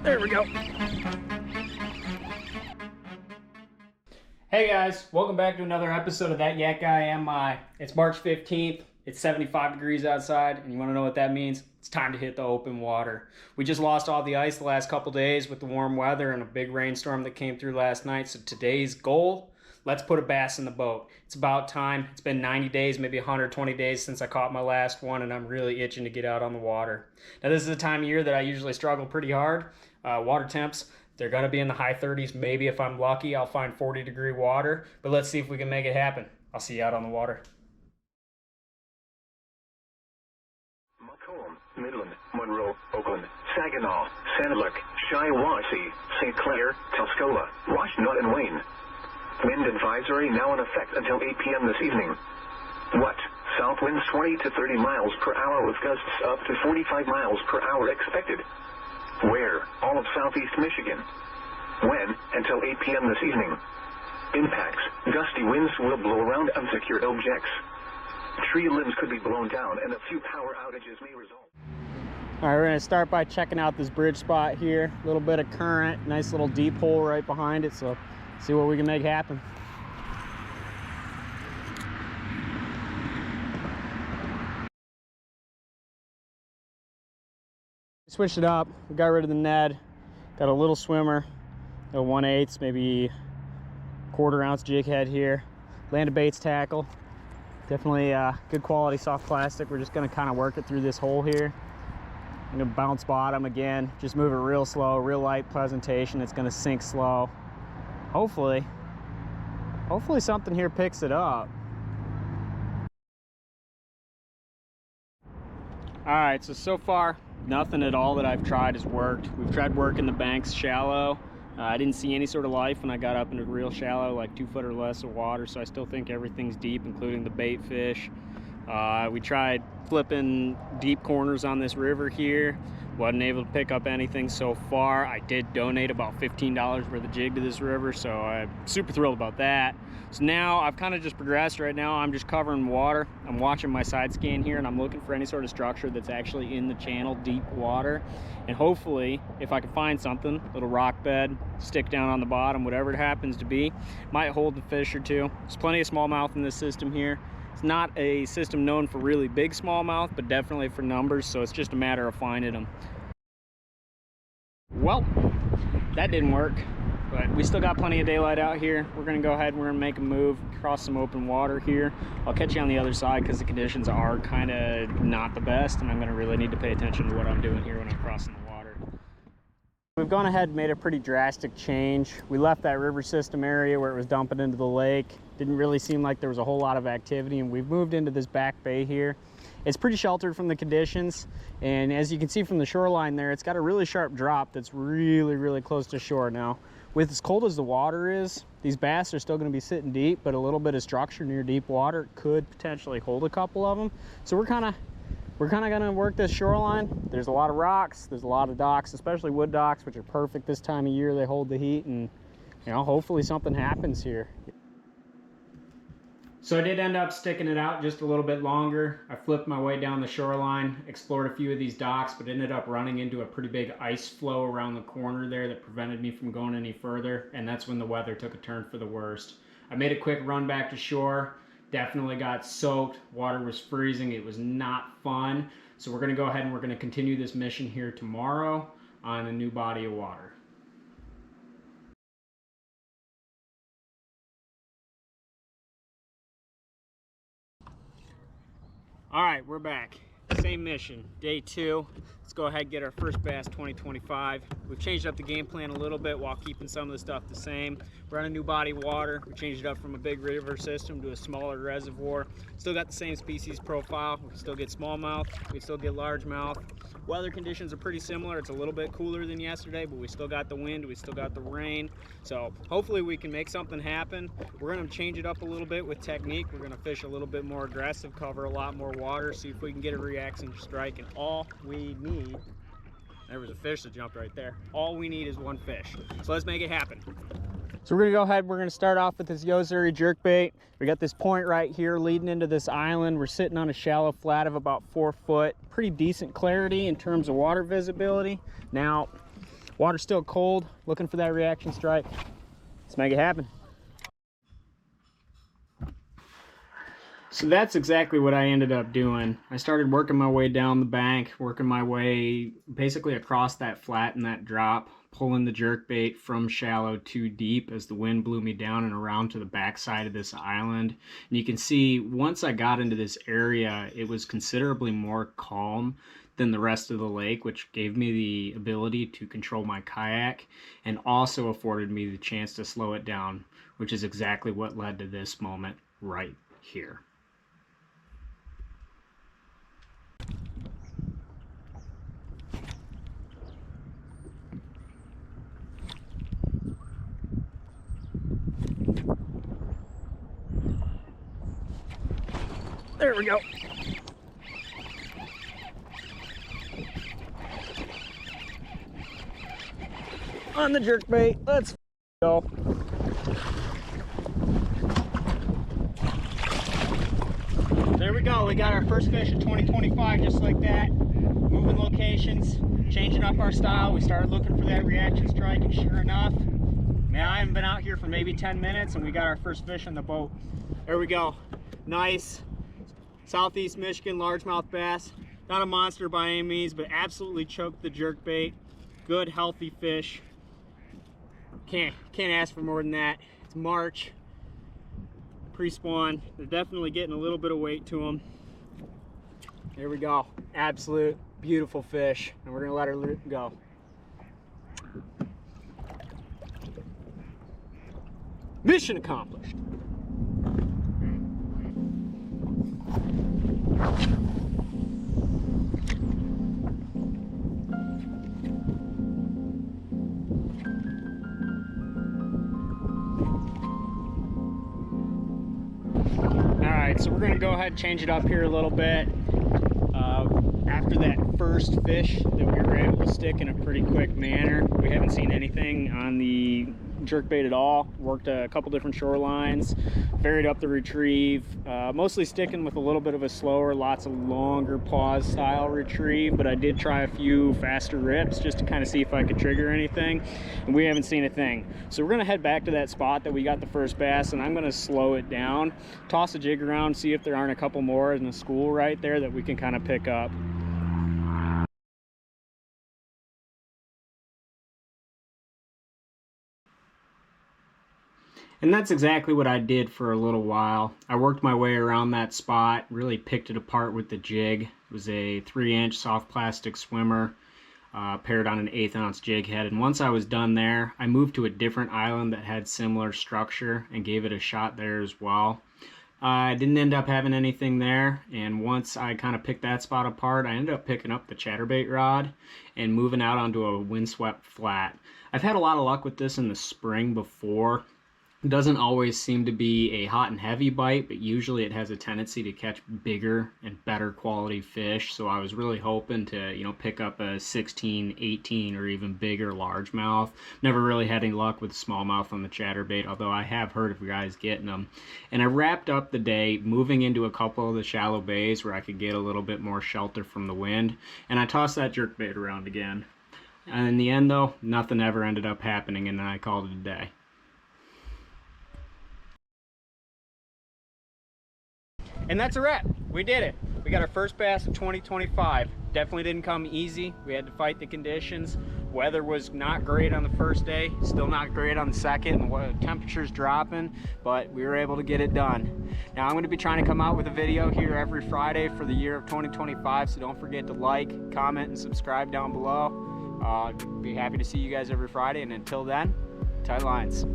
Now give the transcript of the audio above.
There we go. Hey guys, welcome back to another episode of That Yak Guy Am I. It's March 15th. It's 75 degrees outside, and you want to know what that means? It's time to hit the open water. We just lost all the ice the last couple days with the warm weather and a big rainstorm that came through last night. So today's goal, let's put a bass in the boat. It's about time. It's been 90 days, maybe 120 days since I caught my last one, and I'm really itching to get out on the water. Now this is a time of year that I usually struggle pretty hard. Water temps, they're going to be in the high 30s. Maybe if I'm lucky, I'll find 40-degree water. But let's see if we can make it happen. I'll see you out on the water. Midland, Monroe, Oakland, Saginaw, Sanilac, Shiawassee, St. Clair, Tuscola, Washtenaw, and Wayne. Wind advisory now in effect until 8 p.m. this evening. What? South winds 20 to 30 miles per hour with gusts up to 45 miles per hour expected. Where? All of southeast Michigan. When? Until 8 p.m. this evening. Impacts. Gusty winds will blow around unsecured objects. Tree limbs could be blown down and a few power outages may result. All right, we're gonna start by checking out this bridge spot here. A little bit of current, nice little deep hole right behind it. So see what we can make happen. Switched it up, we got rid of the Ned, got a little swimmer, a 1/8, maybe 1/4 ounce jig head here. Landed baits tackle, definitely good quality soft plastic. We're just gonna kind of work it through this hole here. I'm gonna bounce bottom again, just move it real slow, real light presentation. It's gonna sink slow. Hopefully something here picks it up. All right, so far, nothing at all that I've tried has worked. We've tried working the banks shallow. I didn't see any sort of life when I got up into real shallow, like 2 foot or less of water, so I still think everything's deep, including the bait fish. We tried flipping deep corners on this river here. Wasn't able to pick up anything so far. I did donate about $15 worth of jig to this river, so I'm super thrilled about that. So now I've kind of just progressed. Right now I'm just covering water. I'm watching my side scan here, and I'm looking for any sort of structure that's actually in the channel, deep water. And hopefully, if I can find something, little rock bed, stick down on the bottom, whatever it happens to be, might hold a fish or two. There's plenty of smallmouth in this system here. It's not a system known for really big smallmouth, but definitely for numbers, so it's just a matter of finding them. Well, that didn't work, but we still got plenty of daylight out here. We're gonna go ahead and we're gonna make a move, cross some open water here. I'll catch you on the other side because the conditions are kind of not the best, and I'm gonna really need to pay attention to what I'm doing here when I'm crossing the water. We've gone ahead and made a pretty drastic change. We left that river system area where it was dumping into the lake. Didn't really seem like there was a whole lot of activity, and we've moved into this back bay here. It's pretty sheltered from the conditions, and as you can see from the shoreline there, it's got a really sharp drop that's really close to shore. Now, with as cold as the water is, these bass are still going to be sitting deep, but a little bit of structure near deep water could potentially hold a couple of them. So we're kind of going to work this shoreline. There's a lot of rocks, there's a lot of docks, especially wood docks, which are perfect this time of year. They hold the heat, and you know, hopefully something happens here. So I did end up sticking it out just a little bit longer. I flipped my way down the shoreline, explored a few of these docks, but ended up running into a pretty big ice flow around the corner there that prevented me from going any further, and that's when the weather took a turn for the worst. I made a quick run back to shore. Definitely got soaked. Water was freezing. It was not fun. So we're going to go ahead and we're going to continue this mission here tomorrow on a new body of water. All right, we're back. Same mission, day 2. Let's go ahead and get our first bass 2025. We've changed up the game plan a little bit while keeping some of the stuff the same. We're on a new body of water. We changed it up from a big river system to a smaller reservoir. Still got the same species profile. We can still get smallmouth. We can still get largemouth. Weather conditions are pretty similar. It's a little bit cooler than yesterday, but we still got the wind. We still got the rain. So hopefully we can make something happen. We're going to change it up a little bit with technique. We're going to fish a little bit more aggressive, cover a lot more water, see if we can get a reaction strike. And all we need, there was a fish that jumped right there. All we need is one fish. So let's make it happen. So we're gonna go ahead, we're gonna start off with this Yozuri jerkbait. We got this point right here leading into this island. We're sitting on a shallow flat of about 4 foot. Pretty decent clarity in terms of water visibility. Now, Water's still cold, looking for that reaction strike. Let's make it happen. So that's exactly what I ended up doing. I started working my way down the bank, working my way basically across that flat and that drop, pulling the jerkbait from shallow to deep as the wind blew me down and around to the backside of this island. And you can see once I got into this area, it was considerably more calm than the rest of the lake, which gave me the ability to control my kayak and also afforded me the chance to slow it down, which is exactly what led to this moment right here. There we go. On the jerkbait, let's go. There we go, we got our first fish of 2025 just like that. Moving locations, changing up our style. We started looking for that reaction strike, and sure enough, man, I haven't been out here for maybe 10 minutes and we got our first fish on the boat. There we go. Nice Southeast Michigan largemouth bass. Not a monster by any means, but absolutely choked the jerkbait. Good, healthy fish. Can't ask for more than that. It's March, pre-spawn. They're definitely getting a little bit of weight to them. There we go. Absolute beautiful fish, and we're gonna let her go. Mission accomplished. Alright, so we're going to go ahead and change it up here a little bit. After that first fish that we were able to stick in a pretty quick manner, we haven't seen anything on the jerkbait at all. Worked a couple different shorelines, varied up the retrieve, mostly sticking with a little bit of a slower, lots of longer pause style retrieve, but I did try a few faster rips just to kind of see if I could trigger anything, and we haven't seen a thing. So we're gonna head back to that spot that we got the first bass, and I'm gonna slow it down, toss a jig around, see if there aren't a couple more in the school right there that we can kind of pick up. And that's exactly what I did for a little while. I worked my way around that spot, really picked it apart with the jig. It was a 3-inch soft plastic swimmer, paired on an 1/8 ounce jig head. And once I was done there, I moved to a different island that had similar structure and gave it a shot there as well. I didn't end up having anything there, and once I kind of picked that spot apart, I ended up picking up the chatterbait rod and moving out onto a windswept flat. I've had a lot of luck with this in the spring before. It doesn't always seem to be a hot and heavy bite, but usually it has a tendency to catch bigger and better quality fish. So I was really hoping to, pick up a 16, 18, or even bigger largemouth. Never really had any luck with smallmouth on the chatterbait, although I have heard of guys getting them. And I wrapped up the day moving into a couple of the shallow bays where I could get a little bit more shelter from the wind. And I tossed that jerkbait around again. And in the end, though, nothing ever ended up happening, and I called it a day. And that's a wrap. We did it. We got our first bass of 2025. Definitely didn't come easy. We had to fight the conditions. Weather was not great on the first day, still not great on the second, and the temperature's dropping, but we were able to get it done. Now I'm going to be trying to come out with a video here every Friday for the year of 2025, so don't forget to like, comment, and subscribe down below. Be happy to see you guys every Friday, and until then, tight lines.